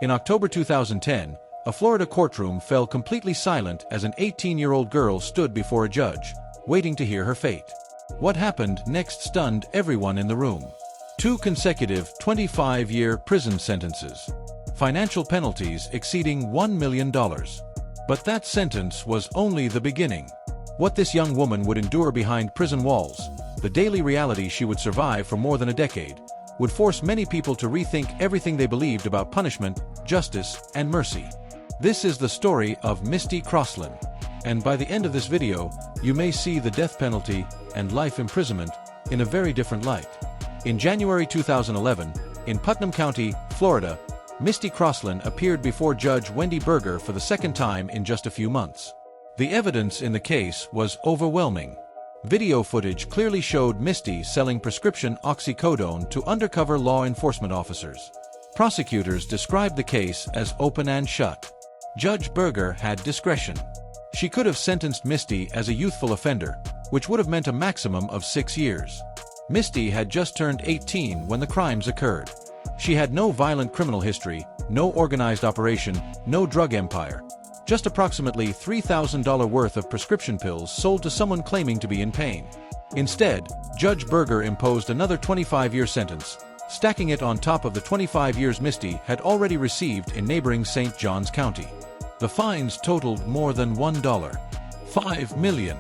In October 2010, a Florida courtroom fell completely silent as an 18-year-old girl stood before a judge, waiting to hear her fate. What happened next stunned everyone in the room. 2 consecutive 25-year prison sentences. Financial penalties exceeding $1 million. But that sentence was only the beginning. What this young woman would endure behind prison walls, the daily reality she would survive for more than a decade, would force many people to rethink everything they believed about punishment, justice, and mercy. This is the story of Misty Croslin. And by the end of this video, you may see the death penalty and life imprisonment in a very different light. In January 2011, in Putnam County, Florida, Misty Croslin appeared before Judge Wendy Berger for the second time in just a few months. The evidence in the case was overwhelming. Video footage clearly showed Misty selling prescription oxycodone to undercover law enforcement officers. Prosecutors described the case as open and shut. Judge Berger had discretion. She could have sentenced Misty as a youthful offender, which would have meant a maximum of 6 years. Misty had just turned 18 when the crimes occurred. She had no violent criminal history, no organized operation, no drug empire. Just approximately $3,000 worth of prescription pills sold to someone claiming to be in pain. Instead, Judge Berger imposed another 25-year sentence, stacking it on top of the 25 years Misty had already received in neighboring St. Johns County. The fines totaled more than $1.5 million.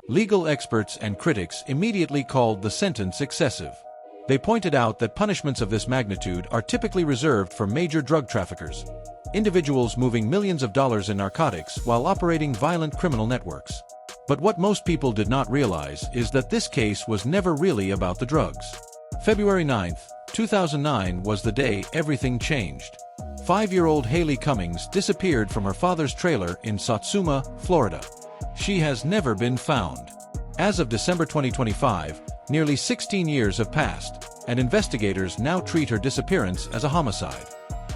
Legal experts and critics immediately called the sentence excessive. They pointed out that punishments of this magnitude are typically reserved for major drug traffickers, individuals moving millions of dollars in narcotics while operating violent criminal networks. But what most people did not realize is that this case was never really about the drugs. February 9, 2009 was the day everything changed. 5-year-old Haley Cummings disappeared from her father's trailer in Satsuma, Florida. She has never been found. As of December 2025, nearly 16 years have passed, and investigators now treat her disappearance as a homicide.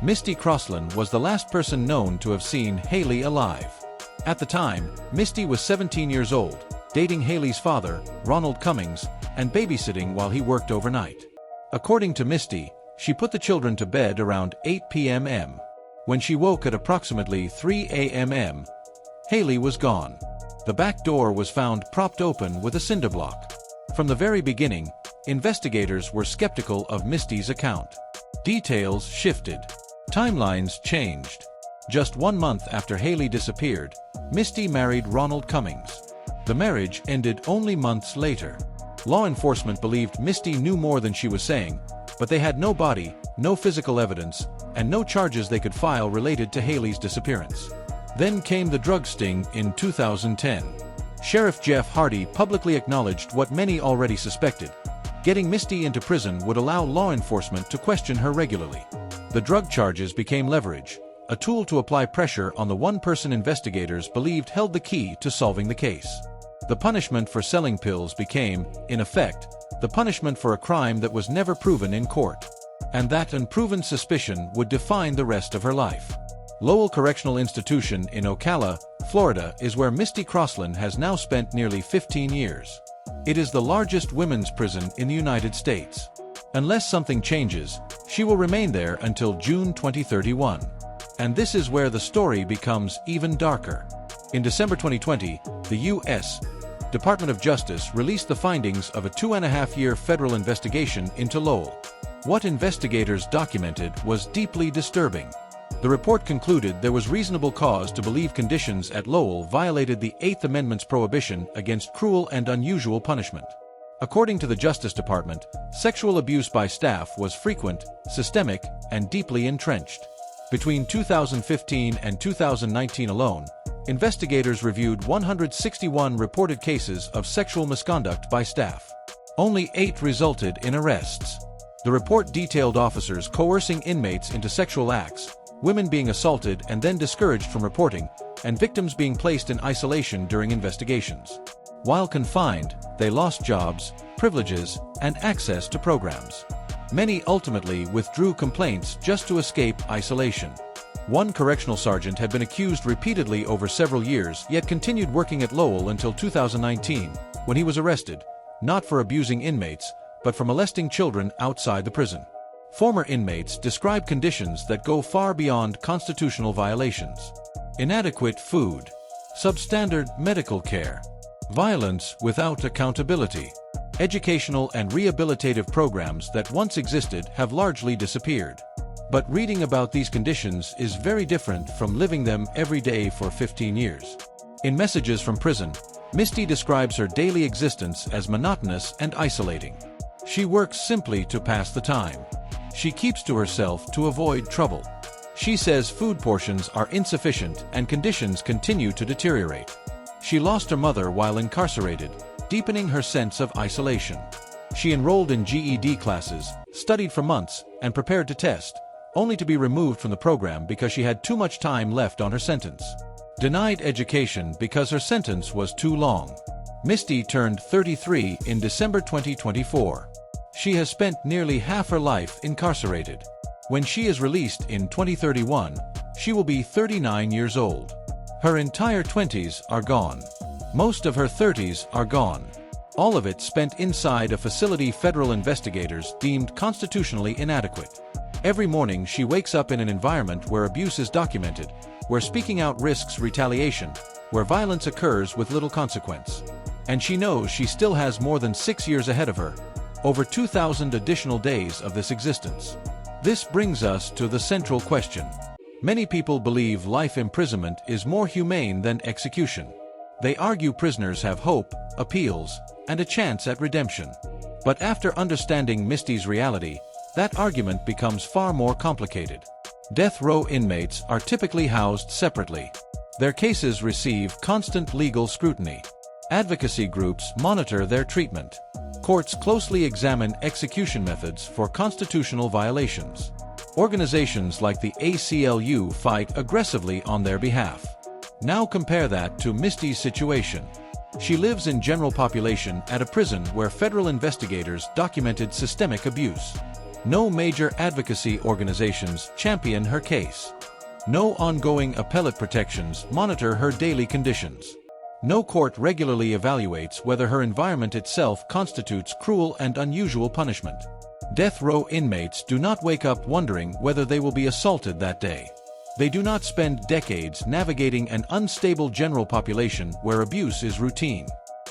Misty Croslin was the last person known to have seen Haley alive. At the time, Misty was 17 years old, dating Haley's father, Ronald Cummings, and babysitting while he worked overnight. According to Misty, she put the children to bed around 8 p.m. When she woke at approximately 3 a.m., Haley was gone. The back door was found propped open with a cinder block. From the very beginning, investigators were skeptical of Misty's account. Details shifted. Timelines changed. Just 1 month after Haley disappeared, Misty married Ronald Cummings. The marriage ended only months later. Law enforcement believed Misty knew more than she was saying, but they had no body, no physical evidence, and no charges they could file related to Haley's disappearance. Then came the drug sting in 2010. Sheriff Jeff Hardy publicly acknowledged what many already suspected. Getting Misty into prison would allow law enforcement to question her regularly. The drug charges became leverage, a tool to apply pressure on the one person investigators believed held the key to solving the case. The punishment for selling pills became, in effect, the punishment for a crime that was never proven in court. And that unproven suspicion would define the rest of her life. Lowell Correctional Institution in Ocala, Florida is where Misty Croslin has now spent nearly 15 years. It is the largest women's prison in the United States. Unless something changes, she will remain there until June 2031. And this is where the story becomes even darker. In December 2020, the U.S. Department of Justice released the findings of a 2.5-year federal investigation into Lowell. What investigators documented was deeply disturbing. The report concluded there was reasonable cause to believe conditions at Lowell violated the Eighth Amendment's prohibition against cruel and unusual punishment. According to the Justice Department, sexual abuse by staff was frequent, systemic, and deeply entrenched. Between 2015 and 2019 alone, investigators reviewed 161 reported cases of sexual misconduct by staff. Only 8 resulted in arrests. The report detailed officers coercing inmates into sexual acts, women being assaulted and then discouraged from reporting, and victims being placed in isolation during investigations. While confined, they lost jobs, privileges, and access to programs. Many ultimately withdrew complaints just to escape isolation. One correctional sergeant had been accused repeatedly over several years yet continued working at Lowell until 2019, when he was arrested, not for abusing inmates, but for molesting children outside the prison. Former inmates describe conditions that go far beyond constitutional violations. Inadequate food, substandard medical care, violence without accountability. Educational and rehabilitative programs that once existed have largely disappeared. But reading about these conditions is very different from living them every day for 15 years. In Messages from Prison, Misty describes her daily existence as monotonous and isolating. She works simply to pass the time. She keeps to herself to avoid trouble. She says food portions are insufficient and conditions continue to deteriorate. She lost her mother while incarcerated, deepening her sense of isolation. She enrolled in GED classes, studied for months, and prepared to test, only to be removed from the program because she had too much time left on her sentence. Denied education because her sentence was too long. Misty turned 33 in December 2024. She has spent nearly half her life incarcerated. When she is released in 2031, she will be 39 years old. Her entire 20s are gone. Most of her 30s are gone. All of it spent inside a facility federal investigators deemed constitutionally inadequate. Every morning she wakes up in an environment where abuse is documented, where speaking out risks retaliation, where violence occurs with little consequence. And she knows she still has more than 6 years ahead of her, over 2,000 additional days of this existence. This brings us to the central question. Many people believe life imprisonment is more humane than execution. They argue prisoners have hope, appeals, and a chance at redemption. But after understanding Misty's reality, that argument becomes far more complicated. Death row inmates are typically housed separately. Their cases receive constant legal scrutiny. Advocacy groups monitor their treatment. Courts closely examine execution methods for constitutional violations. Organizations like the ACLU fight aggressively on their behalf. Now compare that to Misty's situation. She lives in general population at a prison where federal investigators documented systemic abuse. No major advocacy organizations champion her case. No ongoing appellate protections monitor her daily conditions. No court regularly evaluates whether her environment itself constitutes cruel and unusual punishment. Death row inmates do not wake up wondering whether they will be assaulted that day. They do not spend decades navigating an unstable general population where abuse is routine.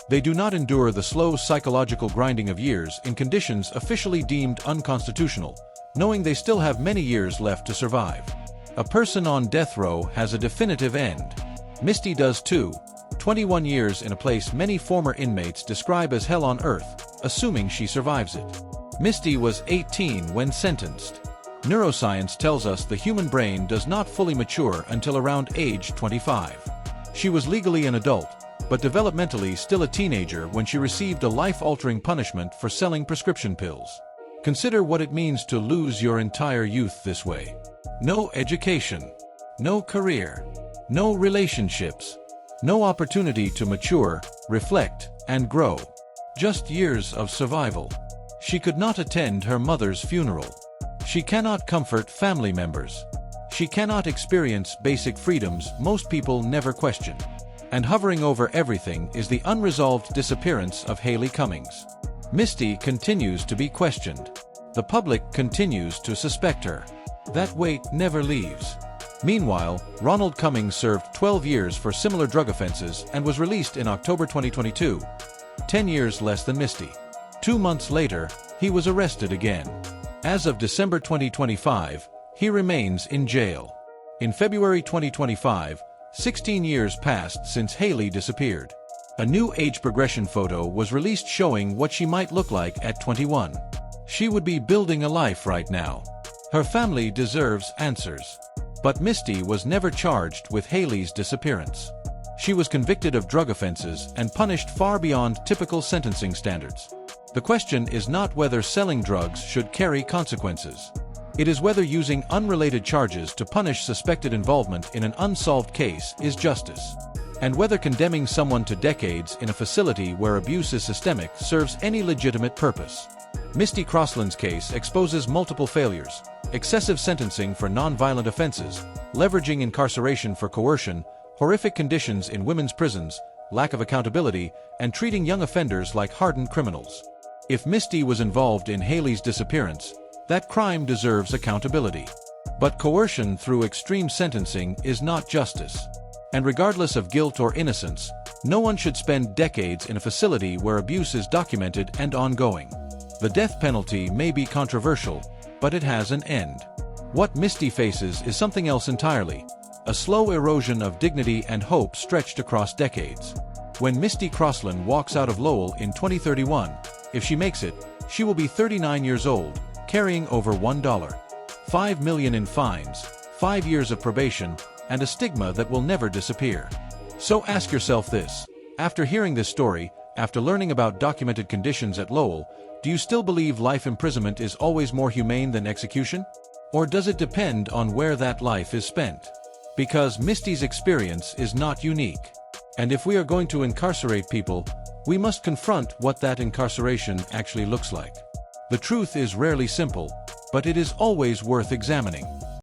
They do not endure the slow psychological grinding of years in conditions officially deemed unconstitutional, knowing they still have many years left to survive. A person on death row has a definitive end. Misty does too. 21 years in a place many former inmates describe as hell on earth, assuming she survives it. Misty was 18 when sentenced. Neuroscience tells us the human brain does not fully mature until around age 25. She was legally an adult, but developmentally still a teenager when she received a life-altering punishment for selling prescription pills. Consider what it means to lose your entire youth this way. No education, no career, no relationships, no opportunity to mature, reflect, and grow. Just years of survival. She could not attend her mother's funeral. She cannot comfort family members. She cannot experience basic freedoms most people never question. And hovering over everything is the unresolved disappearance of Haley Cummings. Misty continues to be questioned. The public continues to suspect her. That weight never leaves. Meanwhile, Ronald Cummings served 12 years for similar drug offenses and was released in October 2022, 10 years less than Misty. 2 months later, he was arrested again. As of December 2025, he remains in jail. In February 2025, 16 years passed since Haley disappeared. A new age progression photo was released showing what she might look like at 21. She would be building a life right now. Her family deserves answers. But Misty was never charged with Haley's disappearance. She was convicted of drug offenses and punished far beyond typical sentencing standards. The question is not whether selling drugs should carry consequences. It is whether using unrelated charges to punish suspected involvement in an unsolved case is justice. And whether condemning someone to decades in a facility where abuse is systemic serves any legitimate purpose. Misty Croslin's case exposes multiple failures: excessive sentencing for non-violent offenses, leveraging incarceration for coercion, horrific conditions in women's prisons, lack of accountability, and treating young offenders like hardened criminals. If Misty was involved in Haley's disappearance, That crime deserves accountability. But coercion through extreme sentencing is not justice. And regardless of guilt or innocence, no one should spend decades in a facility where abuse is documented and ongoing. The death penalty may be controversial, but it has an end. What Misty faces is something else entirely: a slow erosion of dignity and hope stretched across decades. When Misty Croslin walks out of Lowell in 2031, if she makes it, she will be 39 years old, carrying over $1.5 million in fines, 5 years of probation, and a stigma that will never disappear. So ask yourself this: after hearing this story, after learning about documented conditions at Lowell, do you still believe life imprisonment is always more humane than execution? Or does it depend on where that life is spent? Because Misty's experience is not unique. And if we are going to incarcerate people, we must confront what that incarceration actually looks like. The truth is rarely simple, but it is always worth examining.